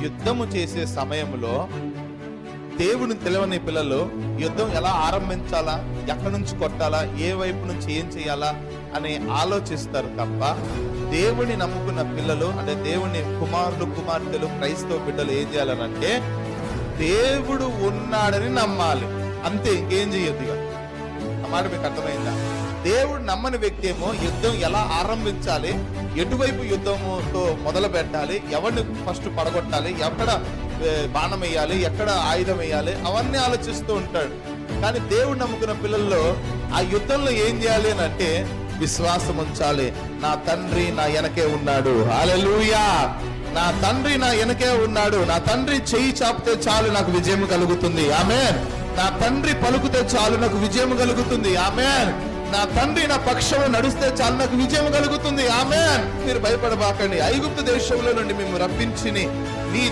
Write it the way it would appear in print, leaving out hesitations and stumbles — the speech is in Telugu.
యుద్ధము చేసే సమయంలో దేవుని తెలియని పిల్లలు యుద్ధం ఎలా ఆరంభించాలా, ఎక్కడి నుంచి కొట్టాలా, ఏ వైపు నుంచి ఏం చేయాలా అని ఆలోచిస్తారు తప్ప, దేవుని నమ్ముకున్న పిల్లలు అంటే దేవుని కుమారులు కుమార్తెలు క్రైస్తవ బిడ్డలు ఏం చేయాలనంటే దేవుడు ఉన్నాడని నమ్మాలి, అంతే, ఇంకేం చేయొద్దు. ఇక ఆ మాట మీకు అర్థమైందా? దేవుడు నమ్మని వ్యక్తి ఏమో యుద్ధం ఎలా ఆరంభించాలి, ఎటువైపు యుద్ధముతో మొదలు పెట్టాలి, ఎవరిని ఫస్ట్ పడగొట్టాలి, ఎక్కడ బాణం వేయాలి, ఎక్కడ ఆయుధం వేయాలి, అవన్నీ ఆలోచిస్తూ ఉంటాడు. కానీ దేవుడు నమ్ముకున్న పిల్లల్లో ఆ యుద్ధంలో ఏం చేయాలి అని అంటే విశ్వాసం ఉంచాలి. నా తండ్రి నా వెనకే ఉన్నాడు, హల్లెలూయా, నా తండ్రి నా వెనకే ఉన్నాడు, నా తండ్రి చెయ్యి చాపితే చాలు నాకు విజయం కలుగుతుంది, ఆమేన్. నా తండ్రి పలుకుతే చాలు నాకు విజయం కలుగుతుంది, ఆమేన్. నా తండ్రి నా పక్షంలో నడిస్తే చాలు నాకు విజయం కలుగుతుంది, ఆమేన్. మీరు భయపడబాకండి. ఐగుప్తు దేశంలో నుండి మేము రప్పించి నీ